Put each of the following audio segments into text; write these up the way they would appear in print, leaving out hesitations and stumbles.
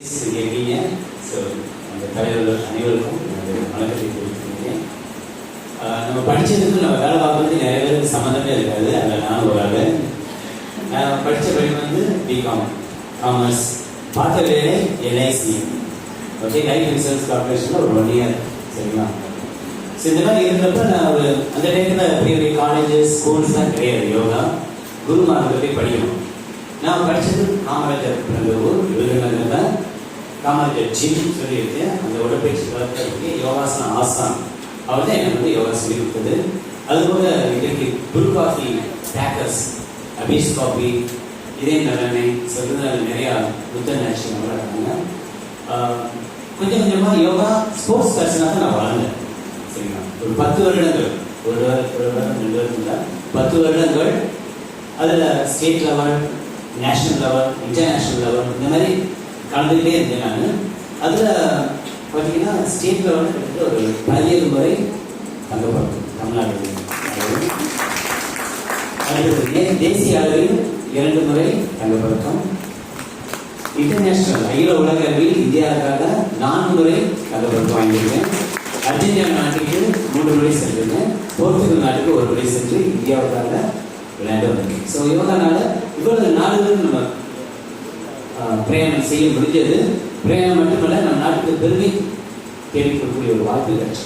கேட்கீங்க. So அந்த தலைவர்கள் அனைவருக்கும் வணக்கத்தை தெரிவித்துக்கிறேன். நம்ம படித்ததுக்கு நம்ம வேலை பார்க்குறது நிறைய பேருக்கு சம்மந்தமே இருக்காது. அதில் நானும் ஒரு ஆள். நான் படித்த படிப்பு வந்து பிகாம் காமர்ஸ், பார்த்த வேலை எல்ஐசி, ஓகே, லைஃப் இன்சூரன்ஸ் கார்பரேஷனில் ஒரு 1 year. சரிங்களா? ஸோ இந்த மாதிரி இருந்தப்போ நான் ஒரு அந்த டைமில் பெரிய பெரிய காலேஜஸ் ஸ்கூல்ஸ்லாம் கிடையாது. யோகா குருமார்களை போய் படிக்கணும். நான் படித்தது காமராஜர் பிறந்த ஊர் விருதுநகரில் தான். காமராஜர் ஜிம் சொல்லியிருக்கு. அந்த உடற்பயிற்சி வளர்க்கறதுக்கு யோகாசனம் ஆசான் அவர் தான் எனக்கு வந்து யோகா சொல்லி கொடுத்தது. அதுபோல் இன்றைக்கு புல் காஃபி டேக்கர்ஸ், அபீஸ் காஃபி, இதே நலனை சொல்லுறது நிறையா புத்த நேஷன் வளர்க்குறாங்க. கொஞ்சம் கொஞ்சமாக யோகா ஸ்போர்ட்ஸ் பர்சனாக தான் நான் வளர்ந்தேன். சரிங்களா? ஒரு 10 வருடங்கள், ஒரு வருடம் 2 வருடம் தான், 10 வருடங்கள் அதில் state level, national level, international level இந்த மாதிரி கலந்துக்கிட்டே இருந்தேன் நான். அதில் பார்த்தீங்கன்னா ஸ்டேட் லெவலில் கிட்டத்தட்ட ஒரு 17 முறை தங்கப்பட்டோம் தமிழ்நாடு. அடுத்தது தேசிய அளவில் 2 முறை தங்கப்பட்டோம். இன்டர்நேஷ்னல் அகில உலக அளவில் இந்தியாவுக்காக 4 முறை தங்கப்பட்டம் வாங்கியிருக்கேன். அர்ஜென்டினா நாட்டுக்கு 3 முறை சென்றிருக்கேன். போர்ச்சுகல் நாட்டுக்கு 1 முறை சென்று இந்தியாவுக்காக விளையாண்டு வந்திருக்கேன். ஸோ யோகானால இவ்வளவு நாடுகள் நம்ம பிரயாணம் செய்ய முடிஞ்சது. பிரயாணம் மட்டுமல்ல, நம்ம நாட்டுக்கு பெருமை தேடிக்கொள்ளக்கூடிய ஒரு வாய்ப்பு கிடைச்சு.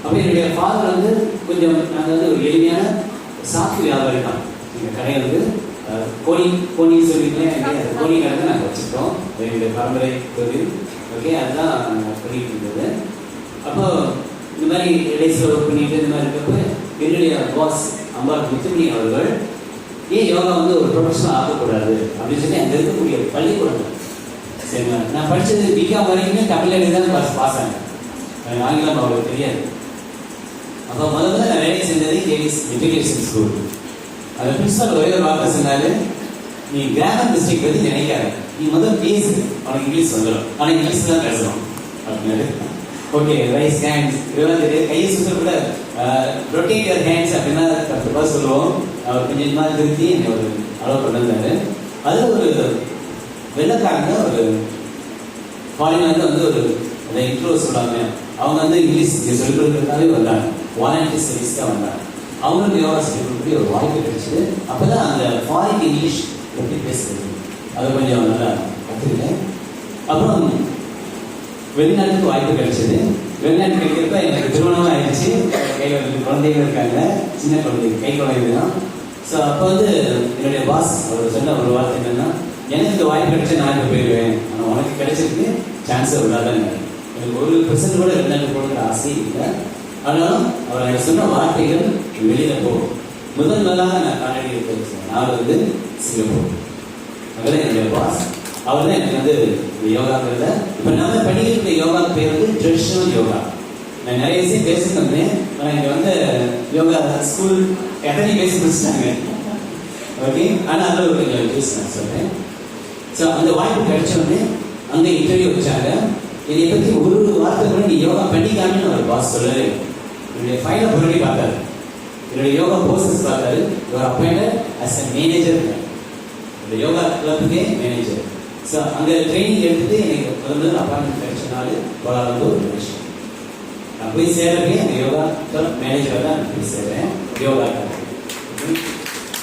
அப்போ என்னுடைய ஃபாதர் வந்து கொஞ்சம் நாங்கள் வந்து ஒரு எளிமையான சாக்கு வியாபாரி தான். எங்கள் கடை வந்து கோணி சொல்லிங்களேன், கோணி கடை தான் நாங்கள் வச்சுருக்கோம். என்னுடைய பரம்பரை தொழில். ஓகே, அதுதான் பண்ணிட்டு இருந்தது. அப்போ இந்த மாதிரி இடைசில் ஒர்க் பண்ணிட்டு இந்த மாதிரி இருக்கப்போ என்னுடைய பாஸ் அம்பாள் முத்துமணி அவர்கள் ஏன் யோகா வந்து ஒரு ப்ரொஃபஷனல் ஆகக்கூடாது அப்படின்னு சொல்லி அங்கே இருக்கக்கூடிய பள்ளிக்கூடங்கள். சரிங்களா? நான் படித்தது பிகாம் வரைக்குமே தமிழ் தான் பாஸ் ஆனேன். ஆங்கிலம் அவங்களுக்கு தெரியாது. அப்போ முதல்ல நான் வேலை செஞ்சது கேவிஸ் மெட்ரிகுலேஷன் ஸ்கூல். அந்த பிரின்சிபல் ஒரே ஒரு வார்த்தை சொன்னாரு, நீ கிராமர் மிஸ்டேக் பற்றி நினைக்காத, நீ முதல் பேசு, அவனுக்கு இங்கிலீஷ் வந்துடும், ஆனால் இங்கிலீஷ் தான் பேசணும் அப்படின்னாரு. ஓகே, ரைஸ் ஹேண்ட்ஸ் இதெல்லாம் தெரியாது. கையை சுற்ற கூட ரொட்டேட் யுவர் ஹேண்ட்ஸ் அப்படின்னா தப்பாக சொல்லுவோம். அவர் கொஞ்சம் மாதிரி திருத்தி என்னை ஒரு அளவு கொண்டு வந்தார். அது ஒரு வெள்ளக்காரங்க ஒரு ஃபாரினர் வந்து ஒரு அந்த இன்ட்ரோ சொல்லுவாங்க. அவங்க வந்து இங்கிலீஷ் சொல்லிக் கொடுக்கறதுக்காகவே வந்தாங்க. வாலண்டியர் சர்வீஸ் தான் வந்தாங்க. அவங்களுக்கு யோகா சொல்லிக் கொடுக்கக்கூடிய ஒரு வாய்ப்பு கிடைச்சிது. அப்போ தான் அந்த ஃபாரின் இங்கிலீஷ் எப்படி பேசுறது அது கொஞ்சம் நல்லா கற்றுக்கிட்டேன். அப்புறம் வெளிநாட்டுக்கு வாய்ப்பு கிடைச்சது. வெளிநாட்டு கிடைக்கிறப்ப எனக்கு திருமணம் ஆயிடுச்சு. கையில் குழந்தைகள் இருக்காங்க, சின்ன குழந்தைங்க, கை குழந்தைங்க தான். ஸோ அப்போ வந்து என்னுடைய பாஸ் அவர் சொன்ன ஒரு வார்த்தை என்னன்னா, எனக்கு இந்த வாய்ப்பு கிடைச்சா நான் இப்போ போயிடுவேன், ஆனால் உனக்கு கிடைச்சிருக்கு சான்ஸை விடாதாங்க. எனக்கு 1% கூட வெளிநாட்டு போகிற ஆசையே இல்லை. ஆனாலும் அவர் எனக்கு சொன்ன வார்த்தைகள் வெளியில் போகும். முதலாக நான் காணொலி இருக்கிறேன். நான் வந்து சிங்கப்பூர். அதில் என்னுடைய பாஸ் அவர் தான் எனக்கு வந்து யோகாங்கிறத இப்போ நம்ம படிக்கிற யோகா பேர் வந்து ட்ரெடிஷ்னல் யோகா. நான் நிறைய விஷயம் பேசிட்டு வந்தேன். ஆனால் இங்கே வந்து யோகா ஸ்கூல் எத்தனை பேசி முடிச்சிட்டாங்க. ஓகே, ஆனால் அதில் ஒரு கொஞ்சம் நியூஸ் நான் சொல்கிறேன். ஸோ அந்த வாய்ப்பு கிடைச்சோடனே அங்கே இன்டர்வியூ வச்சாங்க. என்னை பற்றி ஒரு வார்த்தை கூட நீ யோகா பண்ணிக்காமன்னு அவர் பாஸ் சொல்லவே. என்னுடைய ஃபைலை புரட்டி பார்த்தாரு, என்னுடைய யோகா போர்சஸ் பார்த்தாரு. Your appointed as a manager, இந்த யோகா கிளப்புக்கே மேனேஜர். ஸோ அங்கே ட்ரைனிங் எடுத்துட்டு எனக்கு முதல்ல அப்பாயின்மெண்ட் கிடைச்சனால போராடுறது ஒரு விஷயம். நான் போய் சேர்றதுக்கே அந்த யோகா கிளப் மேனேஜராக தான் நான் போய் சேர்றேன். யோகா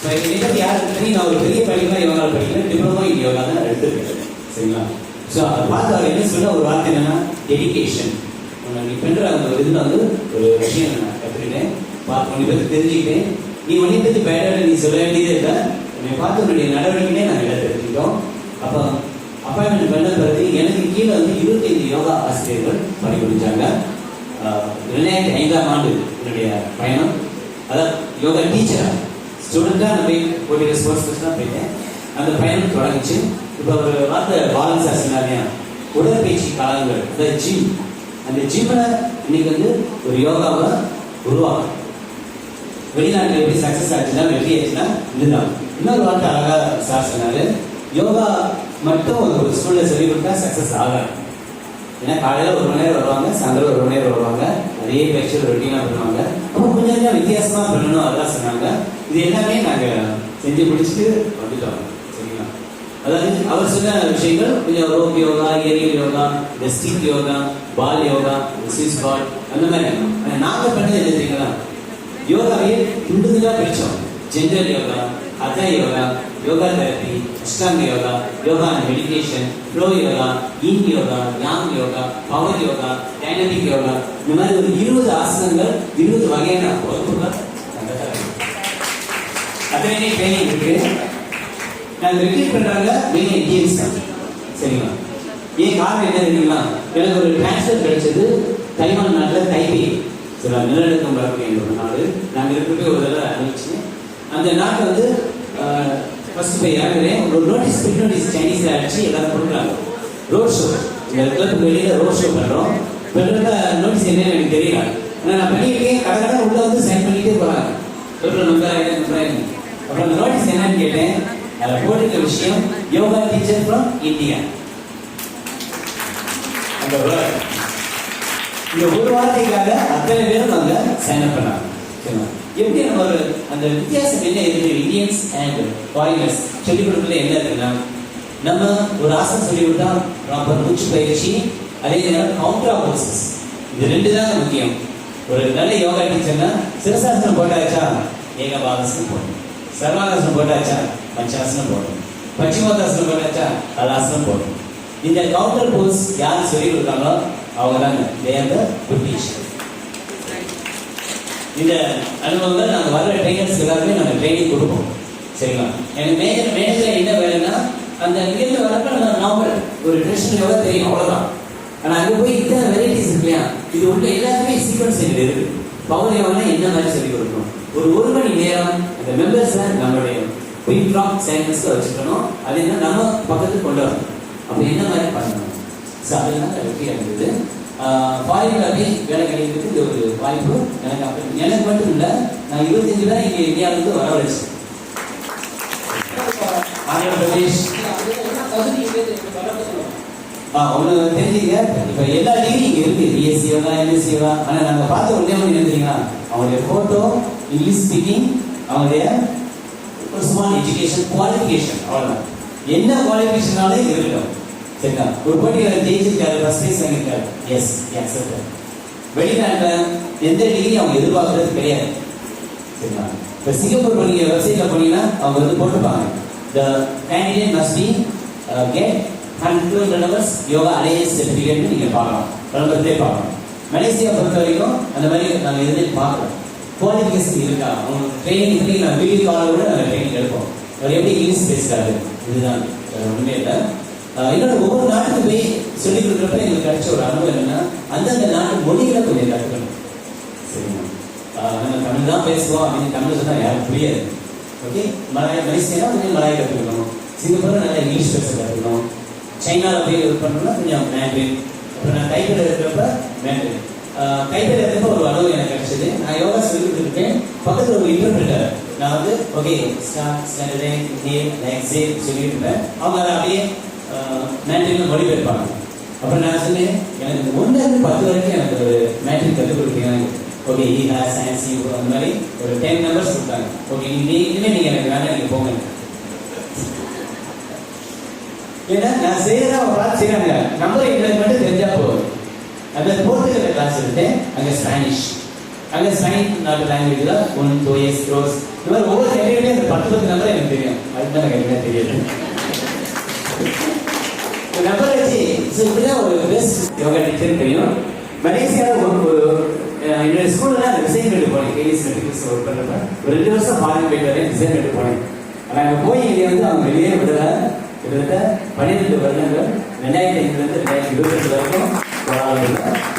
ஸோ என்னை யார் தெரியும், நான் ஒரு பெரிய படிக்கலாம் யோகா படிக்கல, டிப்ளமோ இன் யோகா தான் எடுத்துருக்கேன். சரிங்களா? ஸோ அதை பார்த்து அவர் என்ன சொல்ல ஒரு வார்த்தை என்னன்னா, டெடிக்கேஷன். நீ பண்ணுற அந்த ஒரு இதில் வந்து ஒரு விஷயம் நான் கற்றுக்கிட்டேன், உன்னை பற்றி தெரிஞ்சுக்கிட்டேன். நீ உன்னை பற்றி பேடாக நீ சொல்ல வேண்டியதே இல்லை, உன்னை பார்த்து உன்னுடைய நடவடிக்கையே நாங்கள் எல்லாம் தெரிஞ்சுக்கிட்டோம். அப்போ அப்பாயின்மெண்ட் பண்ண பிறகு எனக்கு கீழே வந்து 25 யோகா ஆசிரியர்கள் பணி புரிஞ்சாங்க. 2005ஆம் ஆண்டு என்னுடைய பயணம். அதான் யோகா டீச்சராக ஸ்டூடெண்ட்டாக நான் போய் போட்டிய ஸ்போர்ட்ஸ் பர்சனாக போயிட்டேன். அந்த பயணம் தொடங்கிச்சு. இப்போ ஒரு வார்த்தை பாலன்ஸ் ஆசினாரியா உடற்பயிற்சி காலங்கள், அதாவது ஜிம். அந்த ஜிம்மில் இன்னைக்கு வந்து ஒரு யோகாவை உருவாக்கும். வெளிநாட்டில் எப்படி சக்ஸஸ் ஆச்சுன்னா, வெற்றி ஆச்சுன்னா இதுதான். இன்னொரு வார்த்தை அழகாக சார் சொன்னார், யோகா மட்டும் ஒரு ஸ்கூலில் சொல்லிக் கொடுத்தா சக்ஸஸ் ஆகாது. ஏன்னா காலையில் 1 மணி நேரம் வருவாங்க, சாயந்தரம் 1 மணி நேரம் வருவாங்க, அதே பயிற்சியில் ரொட்டீனாக பண்ணுவாங்க. அப்போ கொஞ்சம் கொஞ்சம் வித்தியாசமாக பண்ணணும், அதெல்லாம் சொன்னாங்க. இது எல்லாமே நாங்கள் செஞ்சு முடிச்சுட்டு வந்துட்டோம். சரிங்களா? அதாவது அவர் சொன்ன விஷயங்கள் கொஞ்சம் ரோப் யோகா, ஏரியல் யோகா, இந்த ஸ்டிக் யோகா, பால் யோகா, ஸ்விஸ் பால், அந்த மாதிரி. நாங்க பண்ணது என்ன தெரியுங்களா, யோகாவே துண்டுதலா பிரிச்சோம். ஜென்ரல் யோகா, அத்தா yoga, yoga therapy, ashtanga yoga, yoga and meditation, flow yoga, yin yoga, yang yoga, power yoga, dynamic yoga, இந்த மாதிரி ஒரு 20 ஆசனங்கள், 20 வகையான வகுப்புகள் அத்தனை ட்ரைனிங் இருக்கு. நாங்கள் ரிப்பீட் பண்றாங்க மெயின் இந்தியன்ஸ் தான், சரிங்களா? ஏன் காரணம் என்ன தெரியுங்களா, எனக்கு ஒரு டிரான்ஸ்ஃபர் கிடைச்சது தைவான் நாட்டில் தைபே, சில நிலநடுக்கம் வரக்கூடிய ஒரு நாடு. நாங்கள் இருக்கிறப்ப ஒரு தடவை அனுப்பிச்சு அந்த நாட்டை வந்து ஃபர்ஸ்ட் போய் இறங்குறேன். ஒரு நோட்டீஸ், பிட் நோட்டீஸ் சைனீஸில் அடிச்சு எல்லாரும் கொடுக்குறாங்க. ரோட் ஷோ, இந்த கிளப்புக்கு வெளியில் ரோட் ஷோ பண்ணுறோம். பெருக்க நோட்டீஸ் என்னன்னு எனக்கு தெரியல. ஆனால் நான் பண்ணியிருக்கேன், கடை உள்ள வந்து சைன் பண்ணிட்டே போகிறாங்க. பெருக்க நம்புறாங்க. அப்புறம் அந்த நோட்டீஸ் என்னன்னு கேட்டேன். அதில் போட்டிருக்க விஷயம், யோகா டீச்சர் ஃப்ரம் இந்தியா. அந்த இந்த ஒரு வார்த்தைக்காக அத்தனை பேரும் நாங்க சைன் அப் பண்ணாங்க. எப்படி நம்ம ஒரு அந்த வித்தியாசம் என்ன இருக்கு, இந்தியன்ஸ் அண்ட் ஃபாரினர்ஸ் சொல்லிக் கொடுக்கல என்ன இருக்குன்னா, நம்ம ஒரு ஆசனம் சொல்லி கொடுத்தா ப்ராப்பர் மூச்சு பயிற்சி, அதே நேரம் கவுண்டர் போசஸ், இது 2 தான் முக்கியம். ஒரு நல்ல யோகா டீச்சர்னா சிரசாசனம் போட்டாச்சா ஏகபாதாசனம் போடணும், சர்வாகாசனம் போட்டாச்சா பஞ்சாசனம் போடணும், பச்சிமோதாசனம் போட்டாச்சா அலாசனம் போடணும். இந்த கவுண்டர் போஸ் யார் சொல்லிக் கொடுத்தாங்களோ அவங்க தாங்க குட் டீச்சர். இந்த அனுபவங்கள் நாங்கள் வர்ற ட்ரைனர்ஸ் எல்லாருமே நாங்கள் ட்ரைனிங் கொடுப்போம், சரிங்களா? எனக்கு மேஜர் என்ன வேலைன்னா, அந்த நிகழ்ச்சி வரப்ப நம்ம நார்மல் ஒரு ட்ரெடிஷனல் யோகா தெரியும், அவ்வளோதான். ஆனால் அங்கே போய் இத்தனை வெரைட்டிஸ் இருக்கு இல்லையா, இது உள்ள எல்லாருமே சீக்வன்ஸ் எங்களுக்கு இருக்கு. பவர் யோகா என்ன மாதிரி சொல்லிக் கொடுக்கணும், ஒரு மணி நேரம் அந்த மெம்பர்ஸை நம்மளுடைய குயிக் ட்ராப் சைலன்ஸ்ல வச்சுக்கணும். அது என்ன நம்ம பக்கத்துக்கு கொண்டு வரணும். அப்போ என்ன மாதிரி பண்ணணும், ஸோ அதெல்லாம் வெற்றியாக இருந்தது. ஃபாரின்ல வேலை கிடைக்கிறது இது ஒரு வாய்ப்பு எனக்கு. அப்போ எனக்கு மட்டும் இல்லை, நான் 25 பேர் இங்கே இந்தியாவிலிருந்து வரவழைச்சேன். ஆந்திர பிரதேஷ் ஒன்று தெரிஞ்சுங்க. இப்போ எல்லா டிகிரி இங்கே இருக்கு, பிஎஸ்சி யோகா, எம்எஸ்சி யோகா. ஆனால் நாங்கள் பார்த்த ஒன்றே ஒன்று என்ன தெரியுங்களா, அவங்களுடைய ஃபோட்டோ, இங்கிலீஷ் ஸ்பீக்கிங், அவங்களுடைய ஒரு ஸ்மால் எஜுகேஷன் குவாலிஃபிகேஷன், அவ்வளோதான். என்ன குவாலிஃபிகேஷனாலும் இருக்கட்டும், சரிங்களா? ஒரு போட்டியில் ஜெயிச்சிருக்காரு, ஃபர்ஸ்ட் பிரைஸ் வாங்கியிருக்காரு, எஸ் அக்செப்ட். வெளிநாட்டில் எந்த டிகிரி அவங்க எதிர்பார்க்கறது கிடையாது, சரிங்களா? இப்போ சிங்கப்பூர் நீங்க வெப்சைட்ல போனீங்கன்னா அவங்க வந்து போட்டுப்பாங்க, the candidate must be get 100 hours yoga alliance certificate நீங்க பார்க்கலாம், விளம்பரத்திலே பார்க்கலாம். மலேசியா பொறுத்த வரைக்கும் அந்த மாதிரி நாங்கள் எதுவும் பார்க்குறோம். குவாலிஃபிகேஷன் இருக்கா, அவங்க ட்ரைனிங் நான் வீடியோ காலில் கூட நாங்கள் ட்ரைனிங் எடுப்போம். அவர் எப்படி இங்கிலீஷ் பேசுறாரு, இதுதான் ஒன்றுமே இல்லை. இன்னொரு ஒவ்வொரு நாட்டுக்கு போய் சொல்லிக் கொடுக்குறப்ப எங்களுக்கு கிடைச்ச ஒரு அனுபவம் என்னன்னா, அந்தந்த நாட்டு மொழிகளை கொஞ்சம் கற்றுக்கணும், சரிங்களா? நம்ம தமிழ் தான் பேசுவோம் அப்படின்னு தமிழ் சொன்னால் யாரும் புரியாது. ஓகே, மலேசியா கொஞ்சம் மலாய் கற்றுக்கணும், சிங்கப்பூர் நல்லா இங்கிலீஷ் பேச கற்றுக்கணும், சைனாவில் போய் இது பண்ணணும்னா கொஞ்சம் மேண்ட்ரின். அப்புறம் நான் கைப்பேல இருக்கிறப்ப மேண்ட்ரின், கைப்பேல இருக்கிறப்ப ஒரு அனுபவம் எனக்கு கிடைச்சது. நான் யோகா சொல்லி கொடுத்துருக்கேன், பக்கத்தில் ஒரு இன்டர்பிரட்டர். நான் வந்து ஓகே ஸ்டார்ட் ஸ்டாண்டர்டே ஹே லைக்ஸே சொல்லிட்டு இருப்பேன். அவங்க அதை அப்படியே மேண்ட்ரின் மொழிபெயர்ப்பாங்க. அப்புறம் நான் சொன்னேன், எனக்கு 1 to 10 வரைக்கும் எனக்கு ஒரு மேட்ரிக் கற்றுக் கொடுத்தீங்க. ஓகே, சயின்ஸ் அந்த மாதிரி ஒரு 10 நம்பர்ஸ் கொடுத்தாங்க. ஓகே, இனிமேல் நீங்கள் எனக்கு வேண்டாம், நீங்கள் போங்க. ஏன்னா நான் செய்யறத அவங்க பார்த்து செய்யறாங்க, நம்பர் எங்களுக்கு மட்டும் தெரிஞ்சா போதும். அந்த போர்த்துகல் கிளாஸ் எடுத்தேன், அங்கே ஸ்பானிஷ், அங்கே ஸ்பெயின் நாட்டு லாங்குவேஜ்ல 1 2 எஸ் ரோஸ், இந்த மாதிரி ஒவ்வொரு கேட்டகரியும் அந்த 10 நம்பர் எனக்கு தெரியும். அதுதான் எனக்கு என்ன தெரியாது. நம்பர் வச்சு இப்படிதான் ஒரு பெஸ்ட் யோகா டீச்சர் தெரியும். மலேசியாவில் என்னோட ஸ்கூல்ல அந்த டிசைன் எடுத்து போனேன். கேலிஸ் மெட்ரிக்ஸ் ஒர்க் பண்ணுறப்ப ஒரு 2 வருஷம் ஃபாரின் போயிட்டு வரேன், டிசைன் எடுத்து போனேன். ஆனால் அங்கே போய் இங்கே வந்து அவங்க வெளியே விடல. கிட்டத்தட்ட 12 வருடங்கள் 2005 2022 வரைக்கும்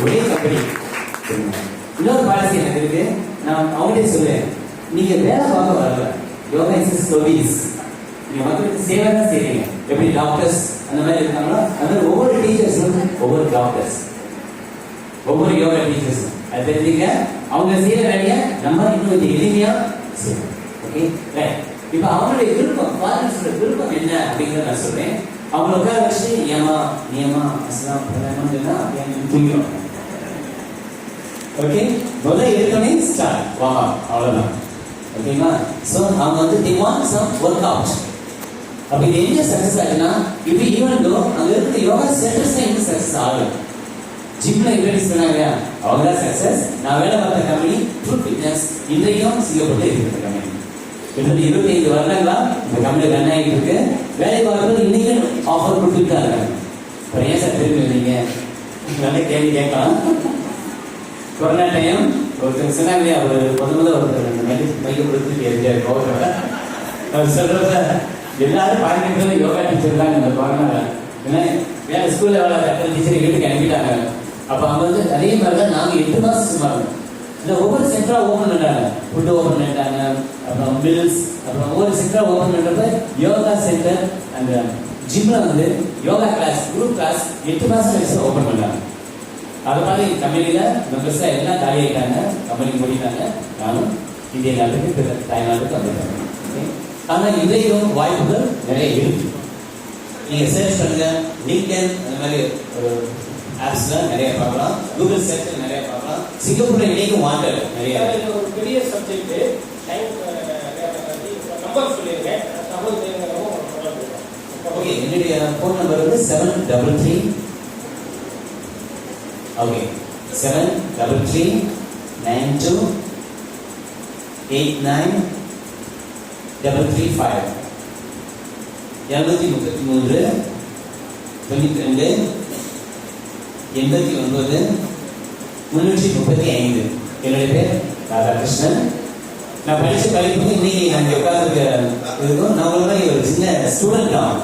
ஒரே கம்பெனி. இன்னொரு பாலிசி எனக்கு இருக்கு, நான் அவங்கள்டே சொல்லுவேன், நீங்க வேலை பார்க்க வரல, யோகா இஸ் சர்வீஸ். நீங்க மக்களுக்கு சேவை தான் செய்றீங்க. எப்படி டாக்டர்ஸ் அந்த மாதிரி இருக்காங்களோ அந்த மாதிரி ஒவ்வொரு டீச்சர்ஸும் ஒவ்வொரு டாக்டர்ஸ், ஒவ்வொரு யோகா டீச்சர்ஸ். அது தெரிஞ்சுக்க, அவங்க செய்யற வேலையை நம்ம இன்னும் கொஞ்சம் எளிமையா செய்யணும். Okay right. இப்போ அவங்களுடைய விருப்பம், ஃபாரினர்ஸோட விருப்பம் என்ன அப்படிங்கிறத நான் சொல்றேன். அவங்களை உட்கார வச்சு ஏமா நியமா அஸ்லாம் பிரதானம்னு சொன்னா அப்படியே தூங்கிடும். ஓகே, முதல்ல எடுத்தோடனே ஸ்டார்ட் வாமா, அவ்வளவுதான். ஓகேங்களா? ஸோ அவங்க வந்து they want some workout. அப்ப இது எங்க சக்சஸ் ஆகுதுன்னா இப்போ ஈவன் தோ அங்க இருக்கிற யோகா சென்டர்ஸ் தான் எங்க சக்சஸ் ஆகும். ஜிம்ல இன்ட்ரடியூஸ் பண்ணாங்க அவங்க தான் சக்சஸ். நான் வேலை பார்த்த கம்பெனி ட்ரூத் ஃபிட்னஸ் இன்றைக்கும் சிங்கப்பூர்ல இருக்கிற கம்பெனி. கிட்டத்தட்ட 25 வருடங்களா இந்த கம்பெனி ரன் ஆகிட்டு இருக்கு. வேலை பார்க்கறது இன்னைக்கும் ஆஃபர் கொடுத்துட்டு தான் இருக்காங்க. அப்புறம் ஏன் சார் திரும்பி வந்தீங்க? நல்ல கேள்வி கேட்கலாம். கொரோனா டைம் ஒருத்தர் சொன்னாங்க இல்லையா, முதல்ல ஒருத்தர் மைக்க கொடுத்துட்டு எரிஞ்சாரு கோவத்தோட. அவர் சொல்றத எல்லாரும் பார்க்கிறது யோகா டீச்சர் தான் இந்த கொரோனா. ஏன்னா வேலை ஸ்கூல்ல வேலை கட்டல் டீச்சர் வீட்டுக்கு அனுப்பிட்டாங்க. அப்போ அங்கே வந்து அதே மாதிரி தான் நாங்கள் 8 மாதம் சும்மா இருந்தோம். இந்த ஒவ்வொரு சென்டராக ஓப்பன் பண்ணிட்டாங்க. ஃபுட்டு ஓப்பன் பண்ணிட்டாங்க, அப்புறம் மில்ஸ், அப்புறம் ஒவ்வொரு சென்டராக ஓப்பன் பண்ணுறப்ப யோகா சென்டர் அந்த ஜிம்ல வந்து யோகா கிளாஸ் குரூப் கிளாஸ் 8 மாதம் வயசுல ஓப்பன் பண்ணாங்க. அது மாதிரி கம்பெனியில் மெம்பர்ஸ் எல்லாம் காலி ஆகிட்டாங்க, கம்பெனி மூடிட்டாங்க. நானும் இந்திய நாட்டுக்கு தாய்நாட்டுக்கு வந்துட்டாங்க. ஆனால் இன்றைக்கும் வாய்ப்புகள் நிறைய இருக்கு. நீங்க சர்ச் பண்ணுங்க, லிங்க்டின் அந்த மாதிரி ஒரு ஆப்ஸ்ல நிறைய பார்க்கலாம், கூகுள் சர்ச்ல நிறைய பார்க்கலாம். சிங்கப்பூர்ல இன்னைக்கும் வாண்டட் நிறைய. ஒரு பெரிய சப்ஜெக்ட் நம்பர் சொல்லிருங்க. ஓகே, என்னுடைய ஃபோன் நம்பர் வந்து 733 ஓகே 733 92 89 335 233 92 89 335. என்னுடைய பேர் ராதாகிருஷ்ணன். நான் படிச்ச படிப்பு இன்னைக்கு நான் உட்கார்ந்து இருக்கும். நான் உங்களுக்கு ஒரு சின்ன ஸ்டூடெண்ட் தான்.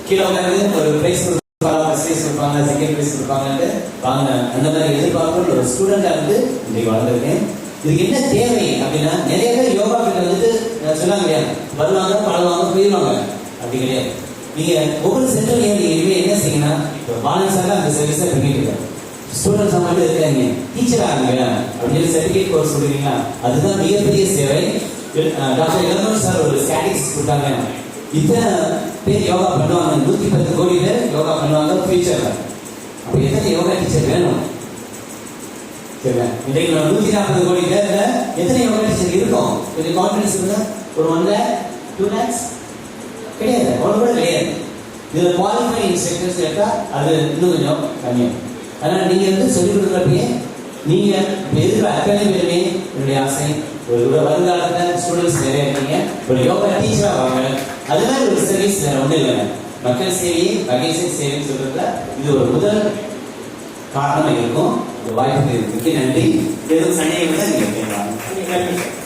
கீழே உட்காந்து ஒரு பிரைஸ் கொடுப்பாங்க, ஃபர்ஸ்ட் பிரைஸ் கொடுப்பாங்க, செகண்ட் பிரைஸ் கொடுப்பாங்கன்ட்டு வாங்கினேன். அந்த மாதிரி எதிர்பார்ப்பு ஒரு ஸ்டூடெண்டா இருந்து இன்னைக்கு வளர்ந்துருக்கேன். இதுக்கு என்ன தேவை அப்படின்னா, நிறைய பேர் யோகா கிட்ட வந்துட்டு சொன்னாங்க இல்லையா, வருவாங்க பழகுவாங்க போயிடுவாங்க. அப்படி கிடையாது. நீங்க ஒவ்வொரு சென்டர்லையும் நீங்க இனிமே என்ன செய்யணும்னா, இப்போ வாலன்ஸாக அந்த சர்வீஸை பண்ணிட்டு இருக்காங்க. ஸ்டூடெண்ட்ஸாக மட்டும் இருக்காங்க, டீச்சர் ஆகுங்க அப்படின்னு சர்டிஃபிகேட் கோர்ஸ் கொடுக்குறீங்களா, அதுதான் மிகப்பெரிய சேவை. டாக்டர் இளமன் சார் ஒரு ஸ்டாட்டிஸ்டிக்ஸ் கொடுத்தாங்க. இத்தனை பேர் யோகா பண்ணுவாங்க, 110 கோடி பேர் யோகா பண்ணுவாங்க ஃபியூச்சர்ல. அப்போ எத்தனை யோகா டீச்சர் வேணும்? சரிங்களா? இன்றைக்கு நம்ம 140 கோடி பேர்ல எத்தனை யோகா டீச்சர் இருக்கும்? கொஞ்சம் கான்ஃபிடன்ஸ் இருந்தா ஒரு 1 lakh 2 lakhs கிடையாது, அவ்வளோ கூட கிடையாது. இதில் குவாலிஃபை இன்ஸ்ட்ரக்டர்ஸ் கேட்டா அது இன்னும் கொஞ்சம் கம்மியாக. அதனால் நீங்கள் வந்து சொல்லிக் கொடுக்குறப்பயே நீங்கள் எதிர்ப்பு அகாடமியிலுமே என்னுடைய ஆசை ஒரு வருங்காலத்தில் ஸ்டூடெண்ட்ஸ் நிறைய இருக்கீங்க, ஒரு யோகா டீச்சராக வாங்க. அதனால ஒரு சர்வீஸ் வேற ஒன்றும் இல்லைங்க. மக்கள் சேவையை மகேசன் சேவைன்னு சொல்றதுல இது ஒரு முதல் காரணமாக இருக்கும். வாய்ப்பு இருக்கு. நன்றி. எதுவும் சந்தேகம் இல்லை, நீங்கள் கேட்கலாம்.